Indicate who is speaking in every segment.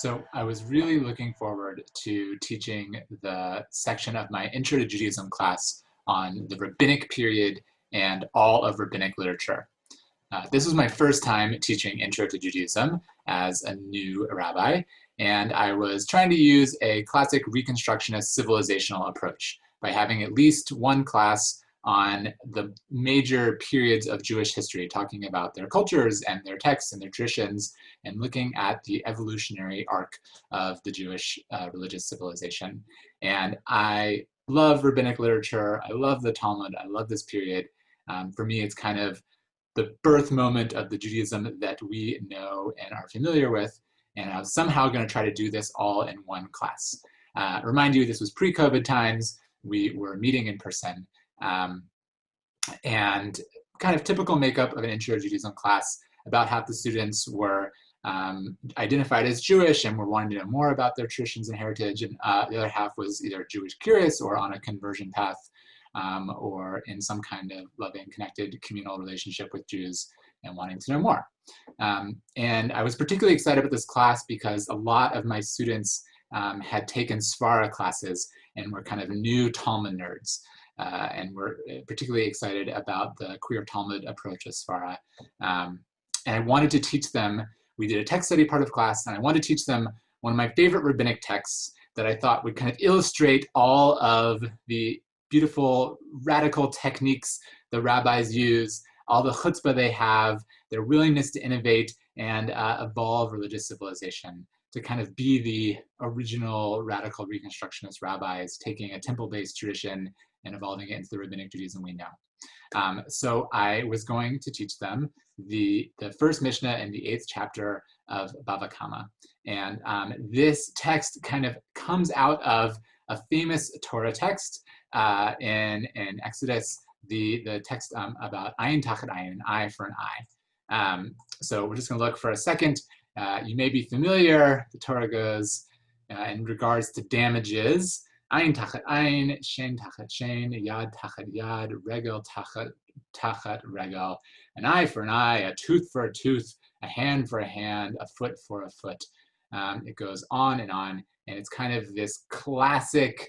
Speaker 1: So I was really looking forward to teaching the section of my Intro to Judaism class on the rabbinic period and all of rabbinic literature. This was my first time teaching Intro to Judaism as a new rabbi, and I was trying to use a classic Reconstructionist civilizational approach by having at least one class on the major periods of Jewish history, talking about their cultures and their texts and their traditions, and looking at the evolutionary arc of the Jewish religious civilization. And I love rabbinic literature. I love the Talmud. I love this period. For me, it's kind of the birth moment of the Judaism that we know and are familiar with. And I was somehow going to try to do this all in one class. Remind you, this was pre-COVID times. We were meeting in person. And kind of typical makeup of an Intro to Judaism class, about half the students were identified as Jewish and were wanting to know more about their traditions and heritage, and the other half was either Jewish curious or on a conversion path, or in some kind of loving, connected communal relationship with Jews and wanting to know more. And I was particularly excited about this class because a lot of my students had taken Svara classes and were kind of new Talmud nerds. And we're particularly excited about the queer Talmud approach of Svara. And I wanted to teach them, we did a text study part of class, and I wanted to teach them one of my favorite rabbinic texts that I thought would kind of illustrate all of the beautiful radical techniques the rabbis use, all the chutzpah they have, their willingness to innovate and evolve religious civilization, to kind of be the original radical Reconstructionist rabbis, taking a temple-based tradition and evolving it into the rabbinic Judaism we know. So I was going to teach them the first Mishnah in the 8th chapter of Bava Kama. And this text kind of comes out of a famous Torah text in Exodus, the text about ayin tachat ayin, an eye for an eye. So we're just going to look for a second. You may be familiar. The Torah goes in regards to damages: ayin tachat ayin, shein tachat shein, yad tachat yad, regel tachat regel. An eye for an eye, a tooth for a tooth, a hand for a hand, a foot for a foot. It goes on, and it's kind of this classic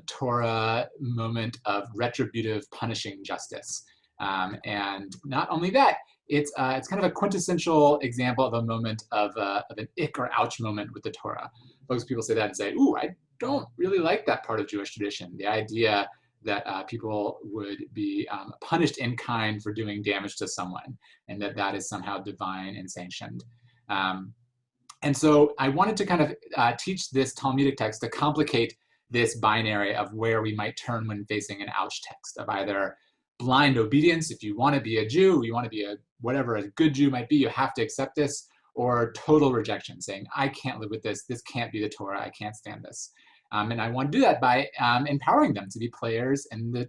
Speaker 1: Torah moment of retributive punishing justice. And not only that, it's kind of a quintessential example of a moment of an ick or ouch moment with the Torah. People say that and say, ooh, I don't really like that part of Jewish tradition. The idea that people would be punished in kind for doing damage to someone, and that is somehow divine and sanctioned. And so I wanted to kind of teach this Talmudic text to complicate this binary of where we might turn when facing an ouch text, of either blind obedience, if you want to be a Jew, you want to be whatever a good Jew might be, you have to accept this, or total rejection, saying, I can't live with this can't be the Torah, I can't stand this. And I want to do that by empowering them to be players in the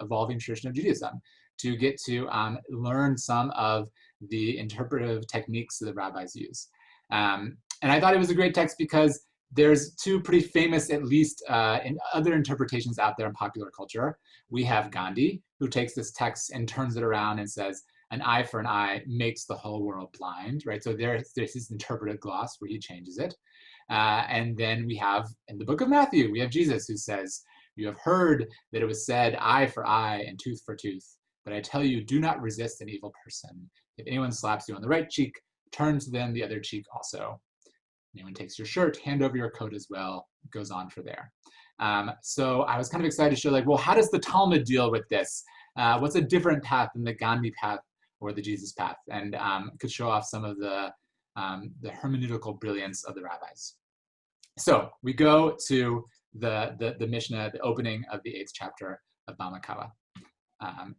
Speaker 1: evolving tradition of Judaism, to get to learn some of the interpretive techniques that the rabbis use. And I thought it was a great text because there's two pretty famous, at least in other interpretations out there in popular culture. We have Gandhi, who takes this text and turns it around and says, an eye for an eye makes the whole world blind, right? So there's his interpretive gloss where he changes it. And then we have, in the book of Matthew, we have Jesus who says, you have heard that it was said, eye for eye and tooth for tooth. But I tell you, do not resist an evil person. If anyone slaps you on the right cheek, turn to them the other cheek also. Anyone takes your shirt, hand over your coat as well. It goes on for there. So I was kind of excited to show, like, well, how does the Talmud deal with this? What's a different path than the Gandhi path or the Jesus path? And could show off some of the hermeneutical brilliance of the rabbis. So we go to the Mishnah, the opening of the 8th chapter of Bava Kama.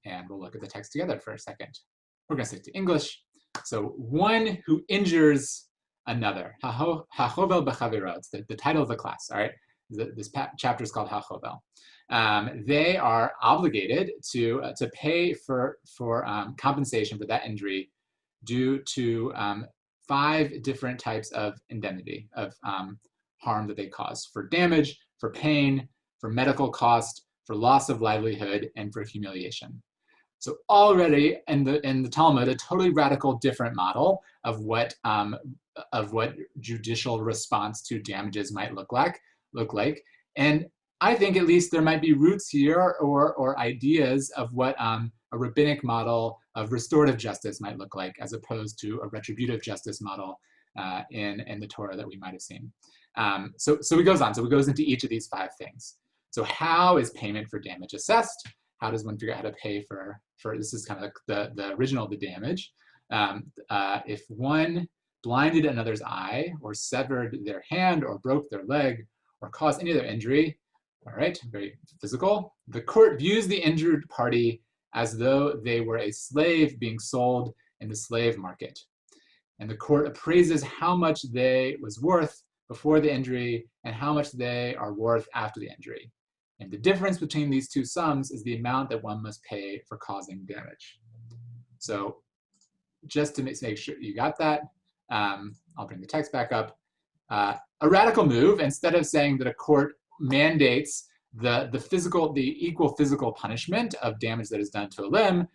Speaker 1: And we'll look at the text together for a second. We're going to stick to English. So one who injures another. Hachovel b'chaviro. It's the title of the class, all right? This chapter is called Hachovel. They are obligated to pay for compensation for that injury due to 5 different types of indemnity, of harm that they cause: for damage, for pain, for medical cost, for loss of livelihood, and for humiliation. So already in the Talmud, a totally radical different model of what judicial response to damages might look like. And I think at least there might be roots here or ideas of what a rabbinic model of restorative justice might look like, as opposed to a retributive justice model in the Torah that we might have seen. So it goes on. So it goes into each of these 5 things. So how is payment for damage assessed? How does one figure out how to pay for this is kind of the original of the damage. If one blinded another's eye or severed their hand or broke their leg or caused any other injury, all right, very physical, the court views the injured party as though they were a slave being sold in the slave market. And the court appraises how much they was worth before the injury and how much they are worth after the injury. And the difference between these two sums is the amount that one must pay for causing damage. So just to make sure you got that, I'll bring the text back up. A radical move, instead of saying that a court mandates the equal physical punishment of damage that is done to a limb,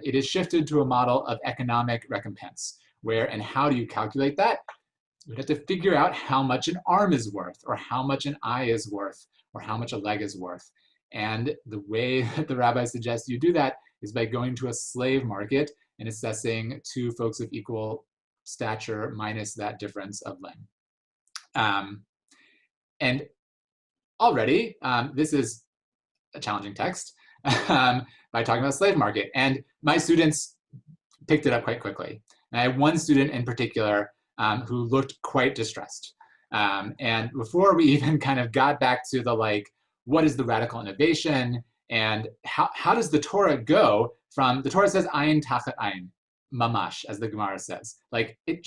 Speaker 1: it is shifted to a model of economic recompense, where, and how do you calculate that? You have to figure out how much an arm is worth, or how much an eye is worth, or how much a leg is worth. And the way that the rabbi suggests you do that is by going to a slave market and assessing 2 folks of equal stature minus that difference of limb. And already, this is a challenging text by talking about slave market. And my students picked it up quite quickly. And I had one student in particular who looked quite distressed. And before we even kind of got back to the what is the radical innovation and how does the Torah go from, the Torah says ayin tachat ayin, mamash, as the Gemara says. It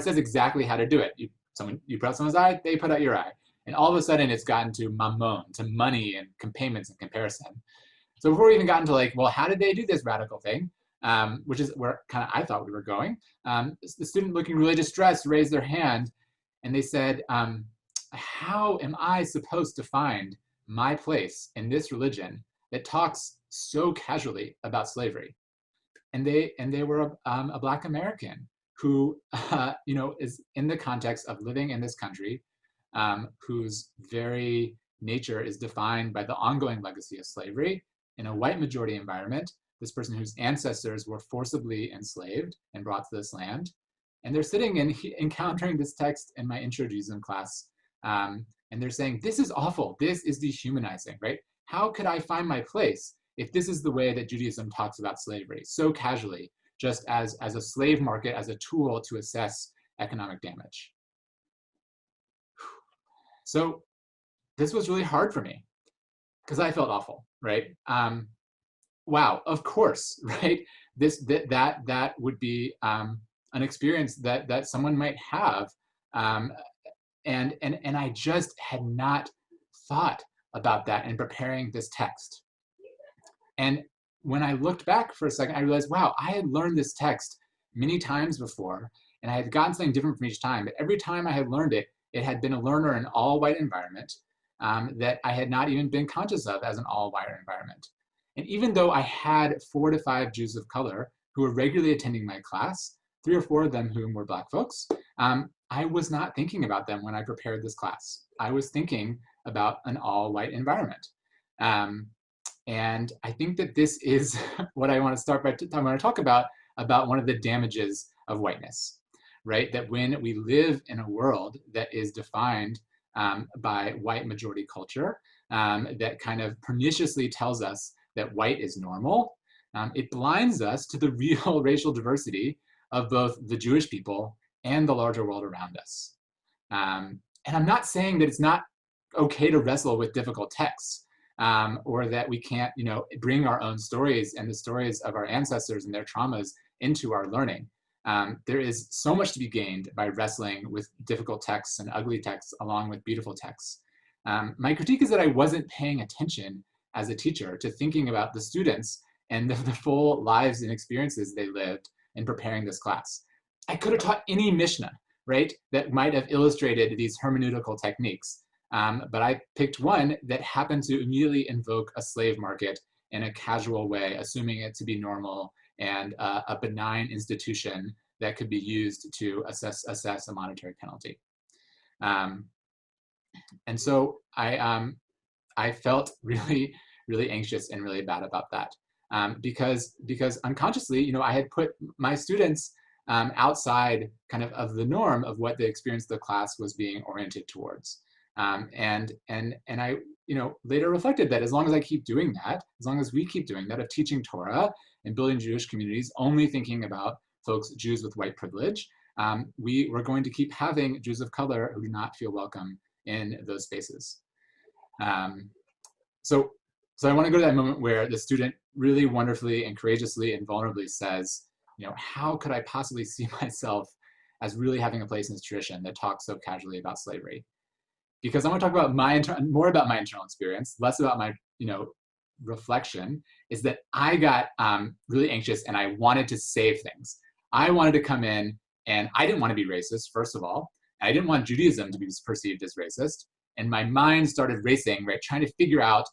Speaker 1: says exactly how to do it. You put out someone's eye, they put out your eye. And all of a sudden it's gotten to mammon, to money and payments and comparison. So before we even got into well, how did they do this radical thing? Which is where kind of I thought we were going. The student looking really distressed raised their hand and they said, how am I supposed to find my place in this religion that talks so casually about slavery? And they were a Black American who is in the context of living in this country, whose very nature is defined by the ongoing legacy of slavery in a white majority environment. This person whose ancestors were forcibly enslaved and brought to this land. And they're sitting and encountering this text in my Intro to Judaism class. And they're saying, this is awful. This is dehumanizing, right? How could I find my place if this is the way that Judaism talks about slavery, so casually, just as a slave market, as a tool to assess economic damage? So this was really hard for me because I felt awful, right? Wow, of course, right? That would be an experience that someone might have, and I just had not thought about that in preparing this text. And when I looked back for a second, I realized, wow, I had learned this text many times before, and I had gotten something different from each time. But every time I had learned it, it had been a learner in an all-white environment that I had not even been conscious of as an all-white environment. And even though I had 4 to 5 Jews of color who were regularly attending my class, 3 or 4 of them whom were Black folks, I was not thinking about them when I prepared this class. I was thinking about an all-white environment. And I think that this is what I want to start by I want to talk about one of the damages of whiteness, right? That when we live in a world that is defined by white majority culture, that kind of perniciously tells us that white is normal, it blinds us to the real racial diversity of both the Jewish people and the larger world around us. And I'm not saying that it's not okay to wrestle with difficult texts, or that we can't, bring our own stories and the stories of our ancestors and their traumas into our learning. There is so much to be gained by wrestling with difficult texts and ugly texts along with beautiful texts. My critique is that I wasn't paying attention as a teacher to thinking about the students and the full lives and experiences they lived in preparing this class. I could have taught any Mishnah, right, that might have illustrated these hermeneutical techniques. But I picked one that happened to immediately invoke a slave market in a casual way, assuming it to be normal and a benign institution that could be used to assess a monetary penalty. And so I felt really, really anxious and really bad about that. Because unconsciously, I had put my students outside kind of the norm of what the experience of the class was being oriented towards. And I, later reflected that as long as I keep doing that, as long as we keep doing that, of teaching Torah and building Jewish communities, only thinking about folks, Jews with white privilege, we were going to keep having Jews of color who do not feel welcome in those spaces. So I want to go to that moment where the student really wonderfully and courageously and vulnerably says, how could I possibly see myself as really having a place in this tradition that talks so casually about slavery? Because I want to talk about more about my internal experience, less about my, reflection, is that I got really anxious and I wanted to save things. I wanted to come in and I didn't want to be racist, first of all. I didn't want Judaism to be perceived as racist. And my mind started racing, right, trying to figure out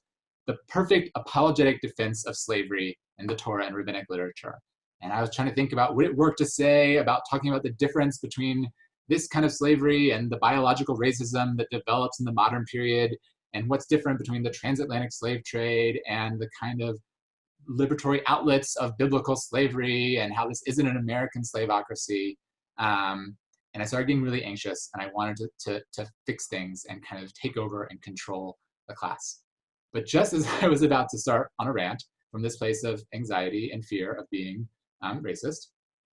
Speaker 1: the perfect apologetic defense of slavery in the Torah and rabbinic literature. And I was trying to think about would it work to say about talking about the difference between this kind of slavery and the biological racism that develops in the modern period, and what's different between the transatlantic slave trade and the kind of liberatory outlets of biblical slavery, and how this isn't an American slaveocracy. And I started getting really anxious, and I wanted to fix things and kind of take over and control the class. But just as I was about to start on a rant from this place of anxiety and fear of being racist,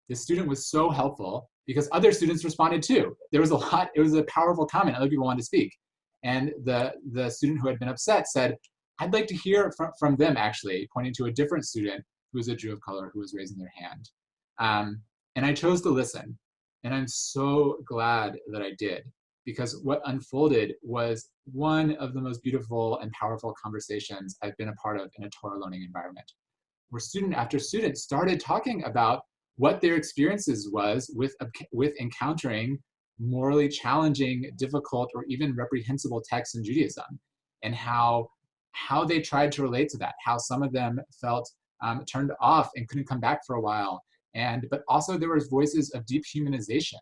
Speaker 1: this student was so helpful because other students responded too. There was it was a powerful comment, other people wanted to speak. And the student who had been upset said, I'd like to hear from them, actually, pointing to a different student who was a Jew of color who was raising their hand. And I chose to listen. And I'm so glad that I did, because what unfolded was one of the most beautiful and powerful conversations I've been a part of in a Torah learning environment, where student after student started talking about what their experiences was with encountering morally challenging, difficult, or even reprehensible texts in Judaism, and how they tried to relate to that, how some of them felt turned off and couldn't come back for a while. But also there was voices of deep humanization,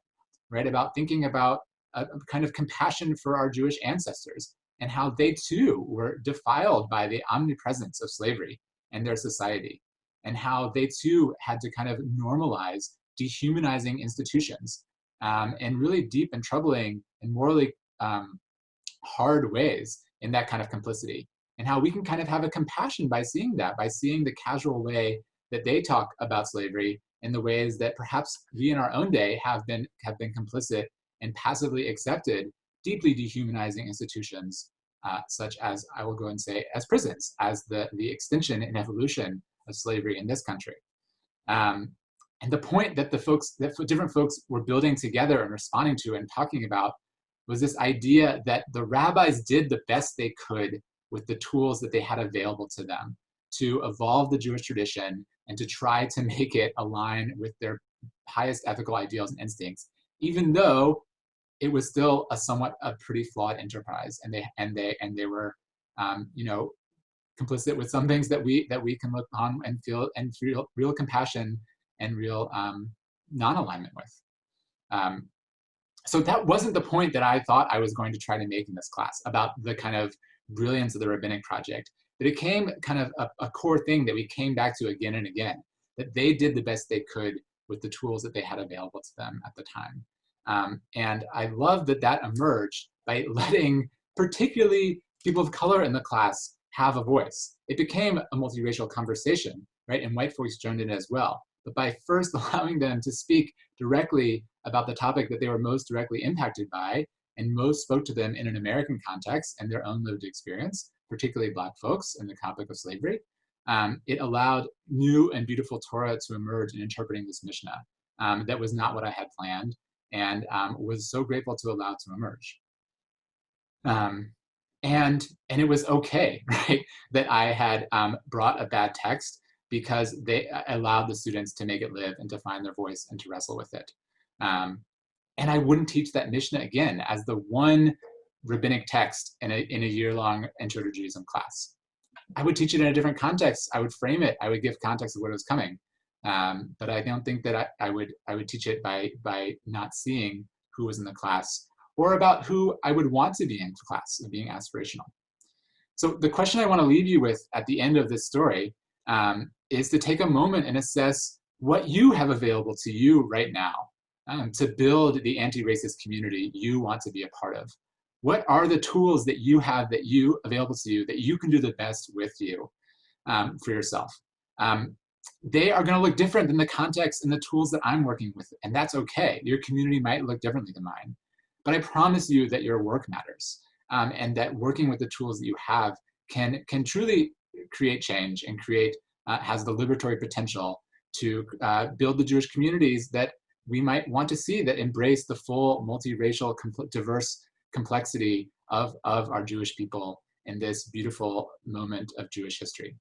Speaker 1: right? About thinking about a kind of compassion for our Jewish ancestors and how they too were defiled by the omnipresence of slavery in their society, and how they too had to kind of normalize dehumanizing institutions in really deep and troubling and morally hard ways in that kind of complicity. And how we can kind of have a compassion by seeing that, by seeing the casual way that they talk about slavery in the ways that perhaps we in our own day have been complicit and passively accepted deeply dehumanizing institutions, such as, I will go and say, as prisons, as the extension and evolution of slavery in this country. And the point that different folks were building together and responding to and talking about was this idea that the rabbis did the best they could with the tools that they had available to them to evolve the Jewish tradition and to try to make it align with their highest ethical ideals and instincts, even though it was still a pretty flawed enterprise, and they were, complicit with some things that we can look on and feel real compassion and real non-alignment with. So that wasn't the point that I thought I was going to try to make in this class about the kind of brilliance of the rabbinic project. But it became kind of a core thing that we came back to again and again, that they did the best they could with the tools that they had available to them at the time. And I love that emerged by letting particularly people of color in the class have a voice. It became a multiracial conversation, right? And white folks joined in as well. But by first allowing them to speak directly about the topic that they were most directly impacted by, and most spoke to them in an American context and their own lived experience, particularly Black folks in the topic of slavery, it allowed new and beautiful Torah to emerge in interpreting this Mishnah. That was not what I had planned, and was so grateful to allow to emerge. And it was okay, right, that I had brought a bad text, because they allowed the students to make it live and to find their voice and to wrestle with it. And I wouldn't teach that Mishnah again as the one rabbinic text in a year-long Intro to Judaism class. I would teach it in a different context. I would frame it. I would give context of what was coming. But I don't think that I would teach it by not seeing who was in the class, or about who I would want to be in class, and being aspirational. So the question I want to leave you with at the end of this story is to take a moment and assess what you have available to you right now to build the anti-racist community you want to be a part of. What are the tools that you have available to you that you can do the best with you for yourself? They are going to look different than the context and the tools that I'm working with, and that's okay. Your community might look differently than mine, but I promise you that your work matters, and that working with the tools that you have can truly create change and has the liberatory potential to build the Jewish communities that we might want to see, that embrace the full multiracial, diverse complexity of our Jewish people in this beautiful moment of Jewish history.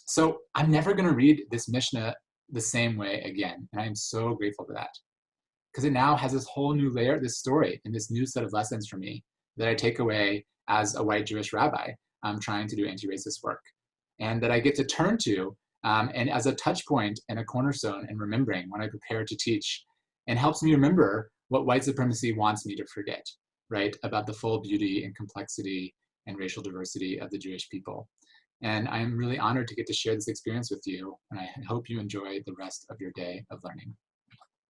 Speaker 1: So I'm never going to read this Mishnah the same way again, and I am so grateful for that, because it now has this whole new layer, this story, and this new set of lessons for me that I take away as a white Jewish rabbi trying to do anti-racist work, and that I get to turn to and as a touch point and a cornerstone and remembering when I prepare to teach, and helps me remember what white supremacy wants me to forget, right, about the full beauty and complexity and racial diversity of the Jewish people. And I'm really honored to get to share this experience with you, and I hope you enjoy the rest of your day of learning.